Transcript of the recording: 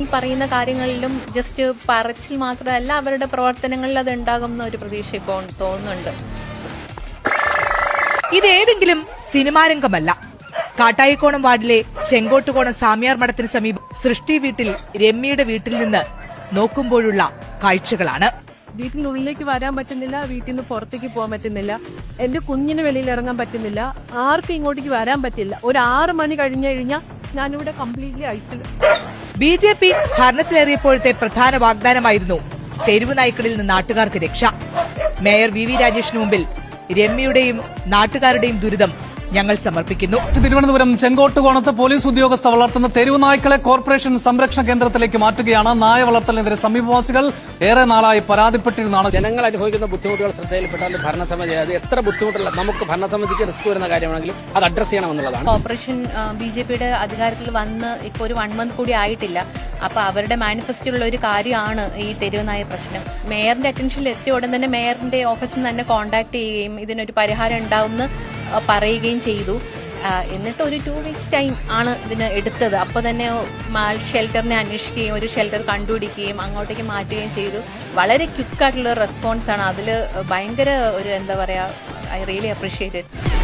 ഈ പറയുന്ന കാര്യങ്ങളിലും ജസ്റ്റ് പറച്ചിൽ മാത്രമല്ല അവരുടെ പ്രവർത്തനങ്ങളിൽ അത് ഉണ്ടാകുന്ന ഒരു പ്രതീക്ഷ ഇപ്പോൾ തോന്നുന്നുണ്ട്. ഇതേതെങ്കിലും സിനിമാരംഗമല്ല. കാട്ടായിക്കോണം വാർഡിലെ ചെങ്കോട്ടുകോണം സാമിയാർ മഠത്തിന് സമീപം സൃഷ്ടി വീട്ടിൽ രമ്യയുടെ വീട്ടിൽ നിന്ന് നോക്കുമ്പോഴുള്ള കാഴ്ചകളാണ്. വീട്ടിനുള്ളിലേക്ക് വരാൻ പറ്റുന്നില്ല, വീട്ടിൽ നിന്ന് പുറത്തേക്ക് പോകാൻ പറ്റുന്നില്ല, എന്റെ കുഞ്ഞിന് വെളിയിൽ ഇറങ്ങാൻ പറ്റുന്നില്ല, ആർക്കും ഇങ്ങോട്ടേക്ക് വരാൻ പറ്റില്ല. ഒരു 6 മണി കഴിഞ്ഞു കഴിഞ്ഞാൽ ഞാനിവിടെ കംപ്ലീറ്റ്ലി ഐസിൽ. BJP ഭരണത്തിലേറിയപ്പോഴത്തെ പ്രധാന വാഗ്ദാനമായിരുന്നു തെരുവ് നായ്ക്കളിൽ നിന്ന് നാട്ടുകാർക്ക് രക്ഷ. മേയർ VV രാജേഷിന് മുമ്പിൽ രമ്യയുടെയും നാട്ടുകാരുടെയും ദുരിതം ഞങ്ങൾ സമർപ്പിക്കുന്നു. തിരുവനന്തപുരം ചെങ്കോട്ടുകോണത്ത് പോലീസ് ഉദ്യോഗസ്ഥ വളർത്തുന്ന തെരുവ് നായ്ക്കളെ കോർപ്പറേഷൻ സംരക്ഷണ കേന്ദ്രത്തിലേക്ക് മാറ്റുകയാണ്. നായ വളർത്തലിനെതിരെ സമീപവാസികൾ ഏറെ നാളായി പരാതിപ്പെട്ടിരുന്നതാണ്. ജനങ്ങൾ അനുഭവിക്കുന്ന ബുദ്ധിമുട്ടുകൾ ശ്രദ്ധയിൽപ്പെട്ടാൽ ഭരണസമിതി അത് എത്ര ബുദ്ധിമുട്ടുള്ള നമുക്ക് ഭരണസമിതിക്ക് റിസ്ക് വരുന്ന കാര്യമാണെങ്കിലും അത് അഡ്രസ് ചെയ്യണമെന്നുള്ളതാണ്. കോർപ്പറേഷൻ BJPയുടെ അധികാരത്തിൽ വന്ന് ഇപ്പോൾ ഒരു 1 മന്ത് കൂടി ആയിട്ടില്ല. അപ്പൊ അവരുടെ മാനിഫെസ്റ്റോയിലുള്ള ഒരു കാര്യമാണ് ഈ തെരുവ് നായ പ്രശ്നം. മേയറിന്റെ അറ്റൻഷനിൽ എത്തിയ ഉടൻ തന്നെ മേയറിന്റെ ഓഫീസിൽ നിന്ന് തന്നെ കോൺടാക്ട് ചെയ്യുകയും ഇതിനൊരു പരിഹാരം ഉണ്ടാവുമെന്ന് പറയുകയും ചെയ്തു. എന്നിട്ട് ഒരു 2 വീക്സ് ടൈം ആണ് ഇതിന് എടുത്തത്. അപ്പോൾ തന്നെ മാൾ ഷെൽട്ടറിനെ അന്വേഷിക്കുകയും ഒരു ഷെൽട്ടർ കണ്ടുപിടിക്കുകയും അങ്ങോട്ടേക്ക് മാറ്റുകയും ചെയ്തു. വളരെ ക്വിക്കായിട്ടുള്ള റെസ്പോൺസ് ആണ്. അതിൽ ഭയങ്കര ഒരു എന്താ പറയാ, ഐ റിയലി അപ്രീഷിയേറ്റ് ഇറ്റ്.